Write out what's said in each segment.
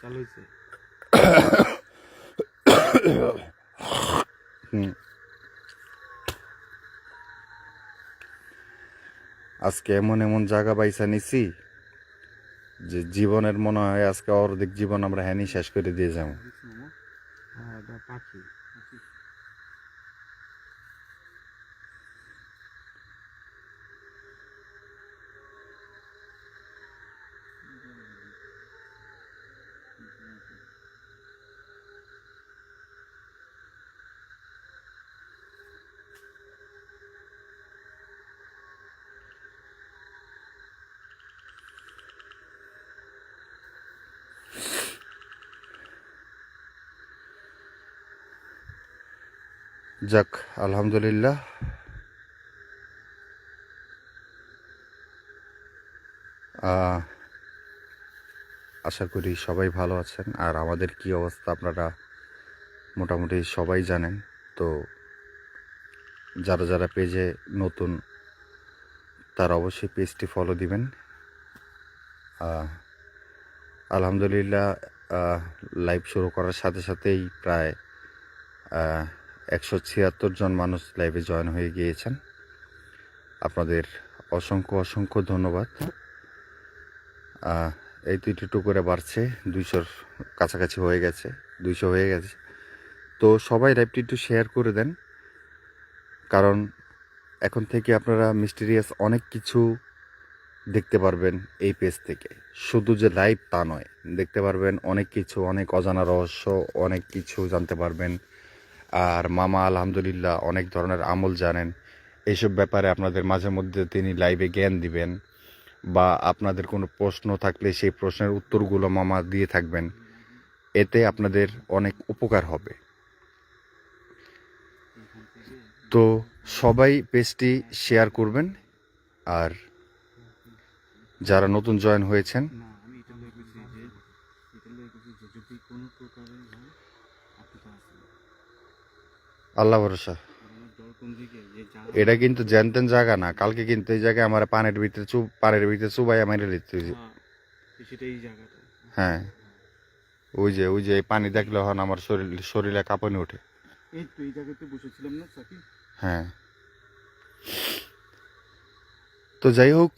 চালু হয়েছে। আজকে এমন এমন জায়গা বাইসা নিছি যে জীবনের মনে হয় আজকে অর্ধেক জীবন আমরা হ্যানি শেষ করে দিয়ে যাবো। হ্যাঁ, এটা পাখি। যাক, আলহামদুলিল্লাহ। আশা করি সবাই ভালো আছেন। আর আমাদের কি অবস্থা আপনারা মোটামুটি সবাই জানেন। তো যারা যারা পেজে নতুন তারা অবশ্যই পেজটি ফলো দিবেন। আলহামদুলিল্লাহ, লাইভ শুরু করার সাথে সাথেই প্রায় 176 জন মানুষ লাইভে জয়েন হয়ে গিয়েছেন। আপনাদের অসংখ্য অসংখ্য ধন্যবাদ। এই দুইটি করে বাড়ছে, 200-র কাছাকাছি হয়ে গেছে, 200 হয়ে গেছে। তো সবাই লাইভটি একটু শেয়ার করে দেন, কারণ এখন থেকে আপনারা মিস্টিরিয়াস অনেক কিছু দেখতে পারবেন এই পেজ থেকে। শুধু যে লাইভ তা নয়, দেখতে পারবেন অনেক কিছু, অনেক অজানা রহস্য, অনেক কিছু জানতে পারবেন। আর মামা আলহামদুলিল্লাহ অনেক ধরনের আমল জানেন। এইসব ব্যাপারে আপনাদের মাঝে মধ্যে তিনি লাইভে জ্ঞান দিবেন, বা আপনাদের কোনো প্রশ্ন থাকলে সেই প্রশ্নের উত্তরগুলো মামা দিয়ে থাকবেন। এতে আপনাদের অনেক উপকার হবে। তো সবাই পেজটি শেয়ার করবেন। আর যারা নতুন জয়েন হয়েছেন, আল্লাহ ভরসা। এটা কিন্তু জ্যানতেন জায়গা না। কালকে কিন্তু এই জায়গায় আমার পানির ভিতরে চুবাই মেরে লিখতে। হ্যাঁ, ওই যে এই পানি দেখলে হন আমার শরীরে কাঁপানি ওঠে। এই তো এই জায়গাতে বসেছিলাম না সাকি? হ্যাঁ। তো যাই হোক,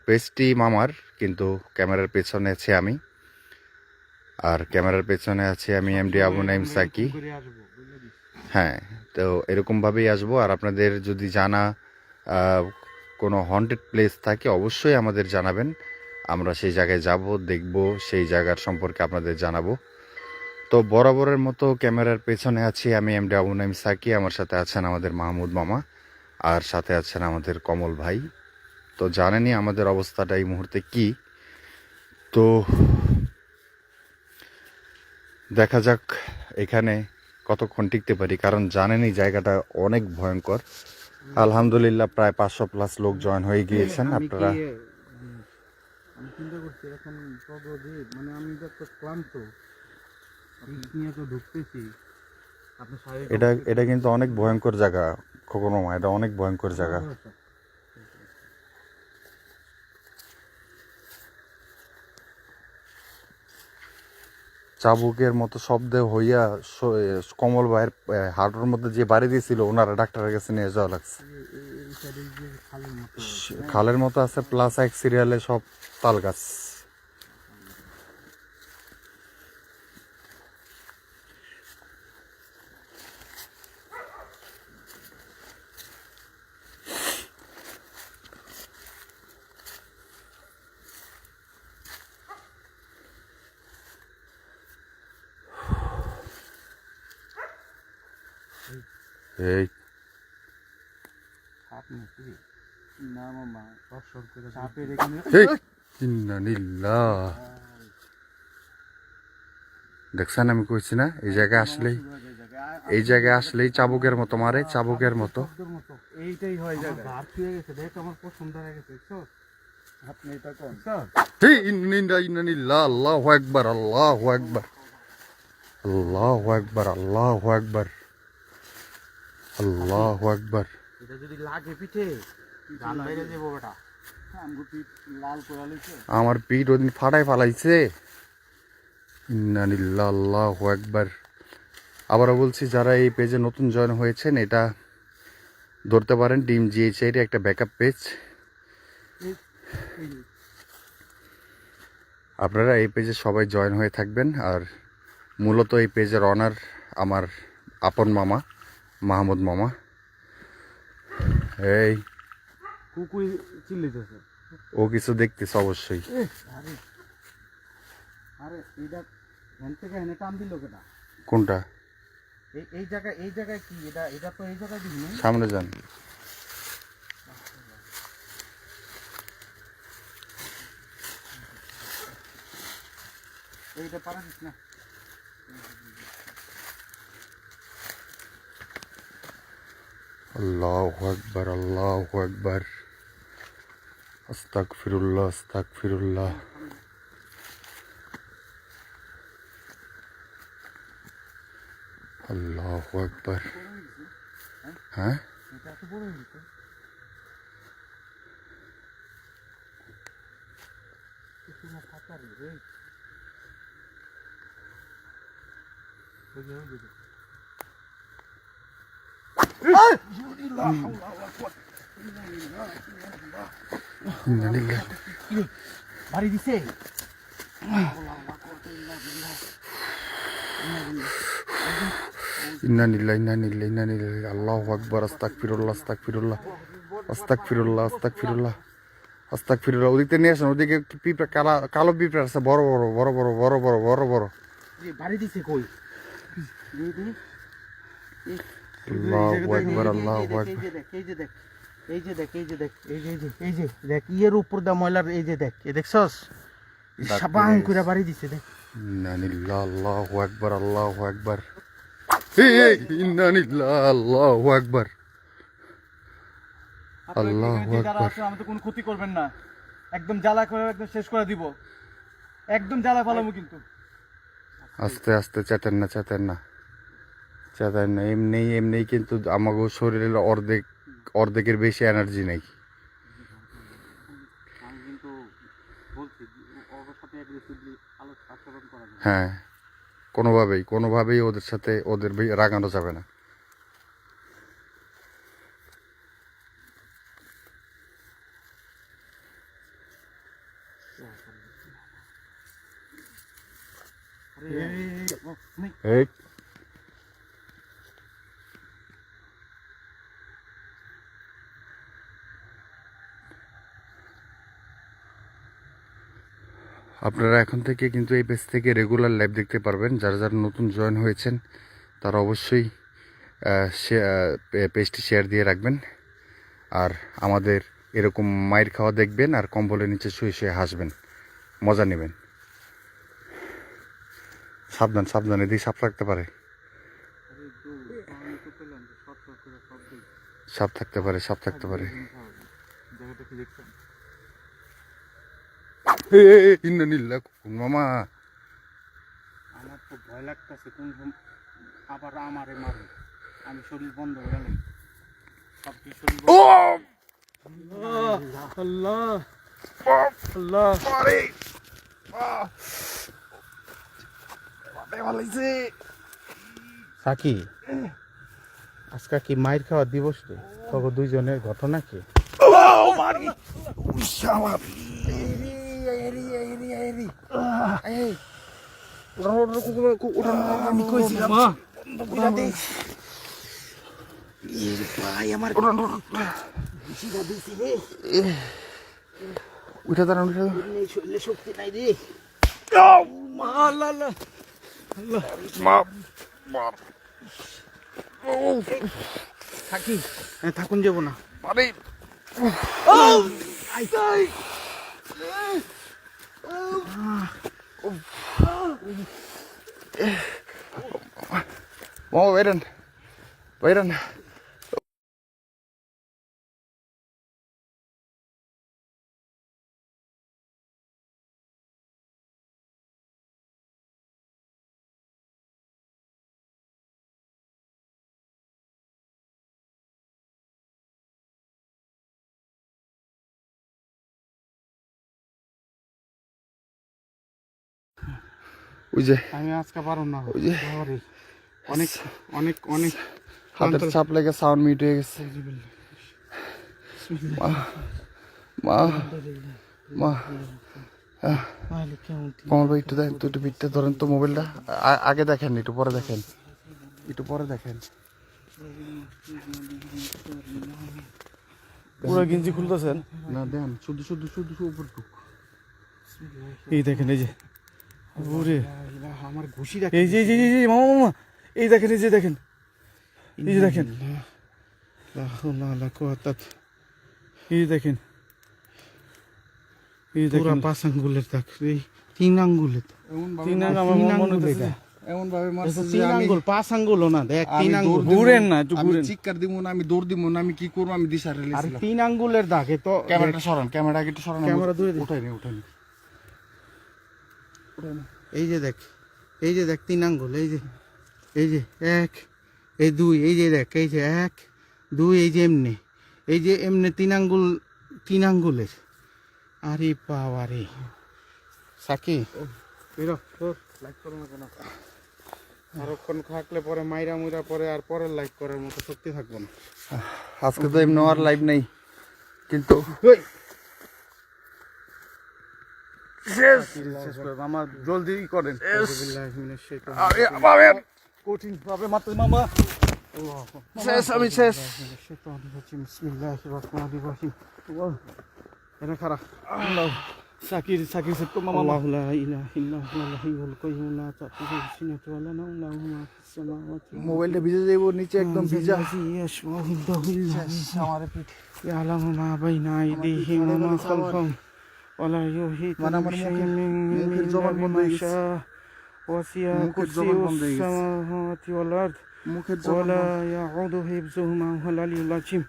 পেজটি মামার, কিন্তু ক্যামেরার পেছনে আছে আমি। আর ক্যামেরার পেছনে আছে আমি এমডি আবু নাইম সাকি। হ্যাঁ, তো এরকমভাবেই আসবো। আর আপনাদের যদি জানা কোনো হন্টেড প্লেস থাকে অবশ্যই আমাদের জানাবেন। আমরা সেই জায়গায় যাব, দেখব, সেই জায়গার সম্পর্কে আপনাদের জানাবো। তো বরাবরের মতো ক্যামেরার পেছনে আছি আমি এমডি আবু নাইম সাকি। আমার সাথে আছেন আমাদের মাহমুদ মামা, আর সাথে আছেন আমাদের কমল ভাই। তো জানেনই আমাদের অবস্থাটা এই মুহূর্তে কি। তো দেখা যাক এখানে কতক্ষণ টিকতে পারি, কারণ জানেনই জায়গাটা অনেক ভয়ঙ্কর। আলহামদুলিল্লাহ প্রায় 500+ লোক জয়েন হয়ে গিয়েছেন। আপনারা, আমি চিন্তা করছি এখন মানে আমি তো ক্লান্ত, নিয়ে তো ঢুকতেছি। এটা কিন্তু অনেক ভয়ঙ্কর জায়গা খোকন মামা, এটা অনেক ভয়ঙ্কর জায়গা। চাবুকের মতো শব্দ হইয়া কমল ভাইয়ের হার্টের মধ্যে যে বাড়ি দিয়েছিল, ওনারা ডাক্তারের কাছে নিয়ে যাওয়া লাগছে। খালের মতো আছে, প্লাস এক সিরিয়ালে সব তাল গাছ। এই না মামা, সাপের এখানে দেখছেন, আমি কইছি না এই জায়গায় আসলেই চাবুকের মতো মারে, চাবুকের মতো। এইটাই হয় জায়গা। ভাত হয়ে গেছে, দেখ আমার পছন্দ হয়ে গেছে। দেখছো আপনি এটা কোন আল্লাহু আকবার, আল্লাহু আকবার, আল্লাহু আকবার, আল্লাহু আকবার, আল্লাহু আকবার। এটা যদি লাগে পিঠে গান বাইরে দেবো বেটা। আমগো পিঠ লাল করে লইছে। আমার পিঠ ওদিন ফাটাই ফালাইছে। ইন্না লিল্লাহি আল্লাহু আকবার। আবারও বলছি, যারা এই পেজে নতুন জয়েন হয়েছেন, এটা ধরতে পারেন টিম জিএইচআই একটা ব্যাকআপ পেজ। আপনারা এই পেজে সবাই জয়েন হয়ে থাকবেন। আর মূলত এই পেজের অনার আমার আপন মামা মাহমুদ মামা। এই কুকুর চিল্লিতেছে। ও কিছু দেখতেছে অবশ্যই। আরে আরে এটা হ্যান থেকে এনে টান দিল কেটা? কোনটা? এই জায়গায় কি এটা তো এই জায়গায় দিবি না। সামনে যান। এইটা পারা দিস না। আল্লাহু আকবার, আল্লাহু আকবার। আস্তাগফিরুল্লাহ, আস্তাগফিরুল্লাহ। আল্লাহু আকবার। হ্যাঁ, এটা এত বড় হয়ে গেছে। কিছু না ফাটা রে। ওই যে ওই যে। ইন্না লিল্লাহি বাড়ি দিছে। ইন্না লিল্লাহি ইন্না লিল্লাহি ইন্না লিল্লাহি। আল্লাহু আকবার। আস্তাগফিরুল্লাহ, আস্তাগফিরুল্লাহ, আস্তাগফিরুল্লাহ, আস্তাগফিরুল্লাহ, আস্তাগফিরুল্লাহ। ওদিকে নিয়ে আসেন, ওদিকে একটু পিঁপড়া, কালো পিঁপড়া আছে, বড় বড় বড় বড় বড় বড় বড় বড়। বাড়ি দিছে কই? আল্লাহু আকবার, আল্লাহু আকবার। এই যে দেখ দেখ ইয়ের উপর দা ময়লার। এই যে দেখ, এ দেখছস? সাবাং করে বাড়ি দিছে দেখ। ইন্না লিল্লাহি আল্লাহু আকবার, আল্লাহু আকবার। এই ইন্না লিল্লাহি আল্লাহু আকবার, আল্লাহু আকবার। আমাদের কোনো ক্ষতি করবেন না, একদম জ্বালা করে একদম শেষ করে দিব, একদম জ্বালা ফালামু কিন্তু। আস্তে আস্তে, চেতেন না, চেতেন না, চেতেন না। এমনি এমনি কিন্তু আমাকে শরীরের অর্ধেকের বেশি এনার্জি নেই। আমি কিন্তু বলছি ওর সাথে আচরণ করা যাবে। হ্যাঁ, কোনোভাবেই ওদের সাথে রাগানো যাবে না। এই আপনারা এখন থেকে কিন্তু এই পেজ থেকে রেগুলার লাইভ দেখতে পারবেন। যারা যারা নতুন জয়েন হয়েছেন তারা অবশ্যই পেজটি শেয়ার দিয়ে রাখবেন। আর আমাদের এরকম মায়ের খাওয়া দেখবেন, আর কম্বলের নিচে শুয়ে শুয়ে হাসবেন, মজা নেবেন। সাবধান, সাবধান, এদিকে সাপ থাকতে পারে, সাপ থাকতে পারে, সাপ থাকতে পারে। জায়গাটা কি দেখছেন? ইন্না লিল্লাহি মামা। আমার তো ভয় লাগতেছে, কোন আবার আমারে মারে, আমি শরীর বন্ধ হয়ে গেলাম। সব কি শরীর ও আল্লাহ আল্লাহ আরে ভালোইছে। সাকি, আজকে কি মায়ের খাওয়া দিবস রে? তবে দুইজনের ঘটনা কি? উঠে দাঁড়ান, উঠে শক্তি নাই রে। থাকি, থাকুন যাবো না। আরে মামা বাইরেন, বাইরেন। ওই যে আমি আজকে পারুম না ওই যে বাবারে, অনেক অনেক অনেক হাতের চাপ লেগে সাউন্ড মিট হয়ে গেছে। মা মা মা কমল ভাই একটু দেখেন তো, একটু পিঠটা ধরেন তো মোবাইলটা। আগে দেখেন, একটু পরে দেখেন, একটু পরে দেখেন। পুরো গেঞ্জি খুলতেছেন? না দেন, শুধু শুধু শুধু উপরটুকু। এই দেখেন, এই যে ওরে, আমার ঘুষি এই যে এই যে এই যে মামা মামা, এই দেখেন, এই যে দেখেন, এই যে দেখেন, এই যে দেখেন, এই পুরা দেখেন 5 আঙ্গুলের দাগ, এই 3 আঙ্গুলের, তিন আঙ্গুল আমার মনে হইতেছে। এমন ভাবে মারছে যে 3 আমি আঙ্গুল, 5 আঙ্গুলও না, দেখ আমি 3 আঙ্গুল। দৌড় দিব, ঘুরেন না, একটু আমি ঘুরেন। চিৎকার দিব না, আমি দৌড় দিব না, আমি কি করবো, আমি দিশা আর রেলেছিলাম। 3 আঙ্গুলের দাগ, এ তো ক্যামেরাটা সরান, ক্যামেরা একটু সরান, ক্যামেরা দূরে দিন। উঠাই নি, উঠাই নি। এই যে দেখ, এই যে দেখ 3 আঙ্গুল, এই যে 1, এই 2, এই যে দেখ, এই যে 1 2, এই যে এমনি, এই যে এমনি 3 আঙ্গুল, 3 আঙ্গুলের। আরে বাবা রে সাকি, বেরো তোর লাইক করো না কেন? আরক্ষণ থাকলে পরে মাইরা মুইরা পরে আর পরের লাইক করার মতো শক্তি থাকবো না। আজকে তো এমনি আর লাইভ নেই, কিন্তু আমার জলদি করেন, কঠিন ভাবে মারতে মামা। শেষ, আমি শেষ। এনে খারাপ সাকির সাকির সে তো মামা। الله لا إله إلا هو الحي القيوم لا تأخذه سنة ولا نوم له ما في السماوات মোবাইলটা ভিজে যাইব, নিচে একদম ভিজা। الذي يشفع عنده إلا আমার পিঠ يعلم ما بين أيديهم وما خلفهم ولا يحيطون মানে আমার بشيء من মুখের জবান বন্ধ ما হয়ে গেছে। شاء وسع মুখের জবান كرسيه বন্ধ হয়ে গেছে। السماوات والأرض মুখের জবান ولا يعود حفظهما وهو العلي العظيم.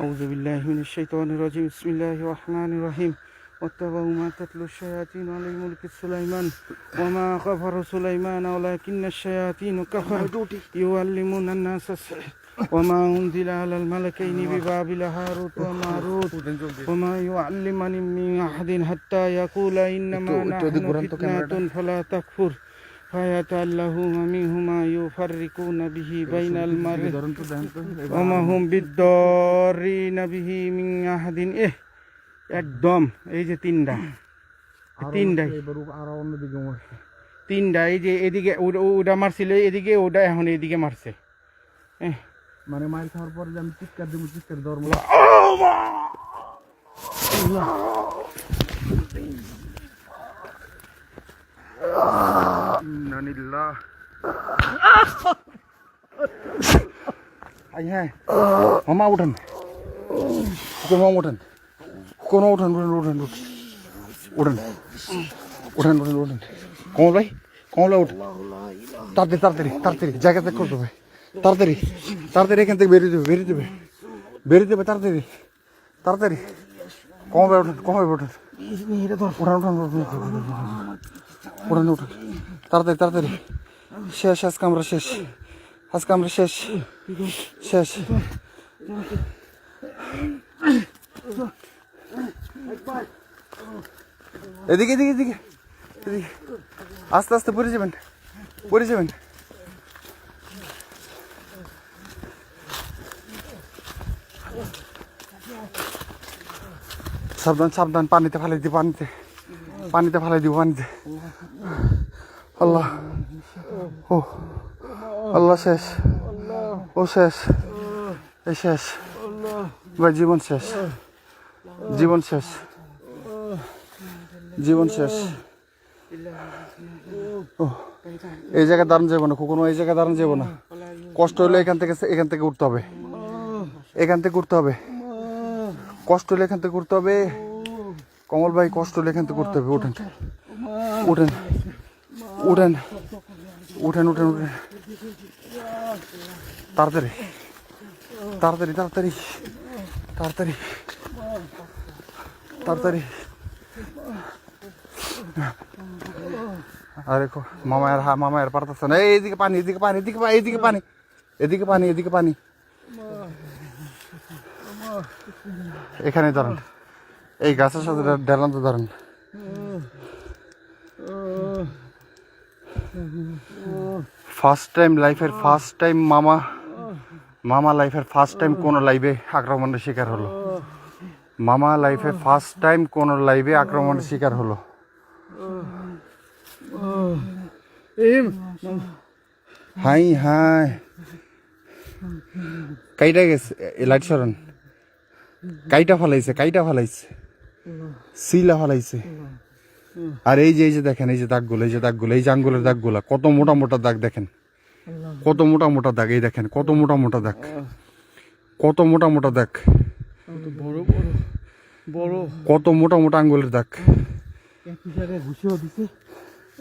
أعوذ بالله من الشيطان الرجيم. بسم الله الرحمن الرحيم. واتبعوا ما تتلو الشياطين على ملك سليمان وما كفر سليمان ولكن الشياطين كفروا يعلمون الناس السحر وما أنزل على الملكين ببابل هاروت وماروت وما يعلمان من أحد حتى يقول إنما نحن فتنة فلا تكفر فيتعلمون منهما يفرقون به بين المرء وما هم بالضارين به من أحد. একদম এই যে তিনটা এই যে এদিকে ওটা মারছিল এদিকে, ওটা এখন এদিকে মারছে। মানে মাইর খাওয়ার পরে যে আমি চিৎকার দেবো, চিৎকার দেওয়ার মতো হ্যাঁ। মামা উঠেন, মামা উঠেন, কোনো উঠেন উঠেন উঠেন উঠেন উঠেন উঠেন উঠেন। কমল ভাই, কমল ভাই উঠেন, তাড়াতাড়ি তাড়াতাড়ি তাড়াতাড়ি জায়গা ত্যাগ করতে হবে, তাড়াতাড়ি তাড়াতাড়ি এখান থেকে বেরিয়ে দেবে, বেরিয়ে দেবে, বেরিয়ে দেবে, তাড়াতাড়ি তাড়াতাড়ি। কমল ভাই উঠেন, কমল ভাই উঠেন, উঠান উঠান উঠান উঠান উঠান, তাড়াতাড়ি তাড়াতাড়ি। শেষ, আজকে আমরা শেষ, আজকে আমরা শেষ শেষ। এদিকে এদিকে এদিকে এদিকে, আস্তে আস্তে পড়ে যাবেন, পড়ে যাবেন। সাবধান সাবধান, পানিতে ফেলাই দিব, পানিতে পানিতে ফেলাই দিব, পানিতে। আল্লাহ, ও আল্লাহ, শেষ, ও শেষ, এই শেষ ভাই, জীবন শেষ, জীবন শেষ, জীবন শেষ। ও এই জায়গায় দাঁড়ানো যাবো না, কখনো এই জায়গায় দাঁড়ানো যাবো না। কষ্ট হলে এখান থেকে উঠতে হবে, এখান থেকে উঠতে হবে, কষ্ট হলে এখান থেকে উঠতে হবে। কমল ভাই, কষ্ট হলে এখান থেকে উঠতে হবে। উঠেন উঠেন উঠেন উঠেন উঠেন উঠেন, তাড়াতাড়ি তাড়াতাড়ি তাড়াতাড়ি তাড়াতাড়ি তাড়াতাড়ি। আরে মামায়ের পারতেছে না। এইদিকে পানি, এদিকে পানি, এদিকে পানি, এদিকে পানি, এদিকে পানি, এদিকে পানি। এখানে দাঁড়ান, এই গাছের সাথে দাঁড়ান তো, দাঁড়ান। ফার্স্ট টাইম লাইফের ফার্স্ট টাইম মামা লাইফের ফার্স্ট টাইম কোন লাইভে আক্রমণের শিকার হলো। মামা লাইফে ফার্স্ট টাইম কোন লাইভে আক্রমণের শিকার হলো। হাই হাই কাইটা গেছে লাইট সরন, কাইটা ফালাইছে সিলা ফালাইছে। আর এই যে দেখেন, এই যে দাগগুলো, এই যে আঙ্গুলের দাগগুলা, কত মোটা মোটা দাগ দেখেন, কত মোটা মোটা দাগ। এই দেখেন কত মোটা মোটা দাগ, কত মোটা মোটা দাগ, বড় বড় বড় কত মোটা মোটা আঙ্গুলের দাগ। একই জায়গায় ঘুষিও দিছে,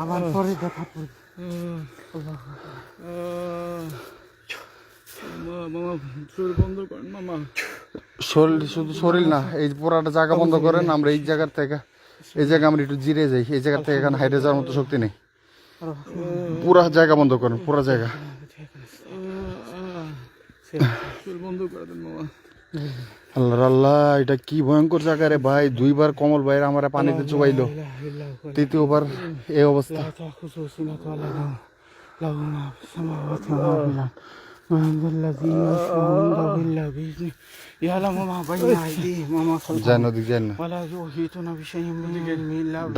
আবার পরে দেখা পড়ে। মামা শরীর বন্ধ করেন মামা। শরীর, শুধু শরীর না, এই পুরাটা জায়গা বন্ধ করেন। আমরা এই জায়গার থেকে, এই জায়গা আমরা একটু জিরে যাই। এই জায়গা থেকে এখানে হাইটে যাওয়ার মতো শক্তি নেই। পুরা জায়গা বন্ধ করেন, পুরা জায়গা। শরীর বন্ধ করে দেন মামা। আল্লাহ আল্লাহ, এটা কি ভয়ঙ্কর জায়গা রে ভাই। দুইবার কমল ভাইয়ের আমার পানিতে চুবাইলো, তৃতীয়বার এই অবস্থা।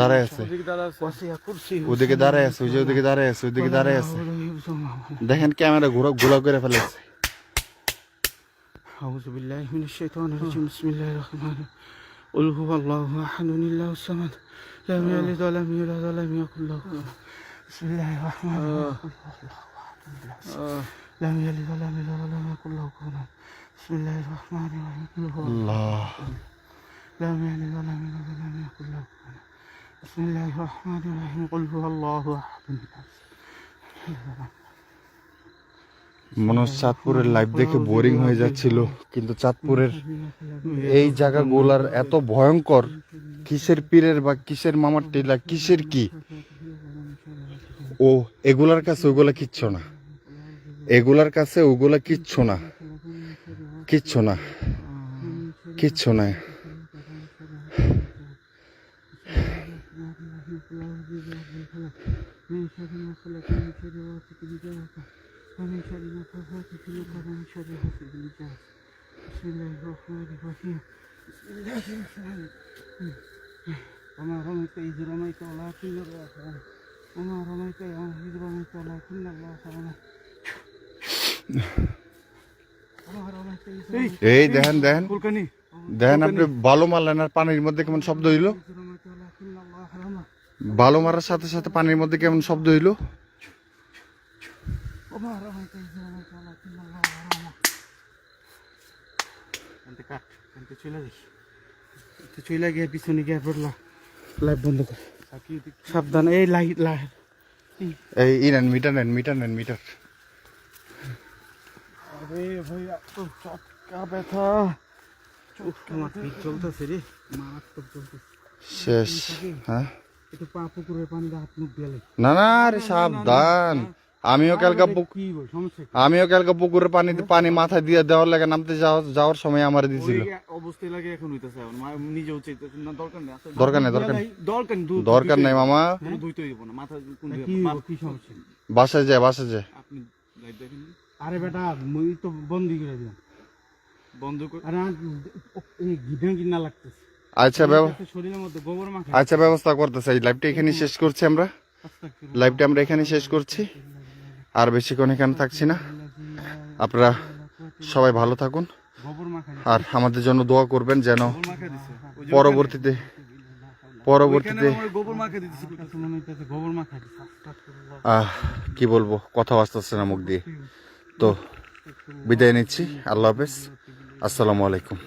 দাঁড়ায় আছে, ওদিকে দাঁড়ায় আছে, ওই যে ওদিকে দাঁড়ায় আছে, ওদিকে দাঁড়ায় আছে। দেখেন ক্যামেরা ঘোরা করে ফেলেছে। أعوذ بالله من الشيطان الرجيم بسم الله الرحمن الرحيم قل هو الله أحد الله الصمد لم يلد ولم يولد ولم يكن له كفوا أحد بسم الله الرحمن الرحيم لم يلد ولم يولد ولم يكن له كفوا أحد بسم الله الرحمن الرحيم قل هو الله لم يلد ولم يولد ولم يكن له كفوا أحد بسم الله الرحمن الرحيم قل هو الله أحد মনে হচ্ছে চাঁদপুরের লাইভ দেখে বোরিং হয়ে যাচ্ছিল, কিন্তু চাঁদপুরের এই জায়গাগুলার এত ভয়ঙ্কর, কিসের পীরের বা কিসের মামার টিলা, কিসের কি, ও এগুলার কাছে ওগুলা কিচ্ছু না, এগুলার কাছে ওগুলা কিচ্ছু না, কিচ্ছু না, কিচ্ছু না। ومن شر النفاثات في العقد ومن شر حاسد إذا حسد بسم الله الرحمن الرحيم بسم الله الرحمن الرحيم وما رميت إذ رميت ولكن الله رمى وما رميت إذ رميت ولكن الله رمى এই দেখেন দেখেন দেখেন, আপনি বালু মারলেন আর পানির মধ্যে কেমন শব্দ হইলো, বালু মারার সাথে সাথে পানির মধ্যে কেমন শব্দ হইলো। চলে গিয়ে পিছনে গিয়ে পড়লা, লাইট বন্ধ কর, সাবধান। এই লাইট লাইট এই নেন মিটার, নেন মিটার, নেন মিটার। আরে ভাইয়া তো চটকা ব্যথা, আমার পিঠ চলতেছে রে, মারাত্মক চলতেছে। শেষ। হ্যাঁ, একটু পা পুকুরের পানি হাত মুখ দিলে না না রে সাবধান। আমিও কালকে পুকুরের পানি মাথায় দিয়ে দেওয়ার লাগে নামতে যাওয়ার সময় আমার দিছিল। অবস্থায় লাগে এখন হইতাছে, নিজে উচিত না, দরকার নেই, দরকার নাই মামা। ধুইতে হইব না মাথা, কি সমস্যা? বাসায় যায়, বাসায় যায়। আপনি লাইট দেখেন। আরে বেটা মুই তো বন্দি করে দিলাম, বন্ধ করে। আরে এই গিধে কিনা লাগতেছে। আচ্ছা শরীরের মধ্যে গোবর মাখা। আচ্ছা, ব্যবস্থা করতেছে। এই লাইভটা এখানে শেষ করছি আমরা, লাইভটা আমরা এখানে শেষ করছি, আর বেশিক্ষণ এখানে থাকছি না। আপনারা সবাই ভালো থাকুন, আর আমাদের জন্য দোয়া করবেন যেন পরবর্তীতে কি বলবো, কথা আসতেছে না মুখ দিয়ে। তো বিদায় নিচ্ছি, আল্লাহ হাফেজ, আসসালামু আলাইকুম।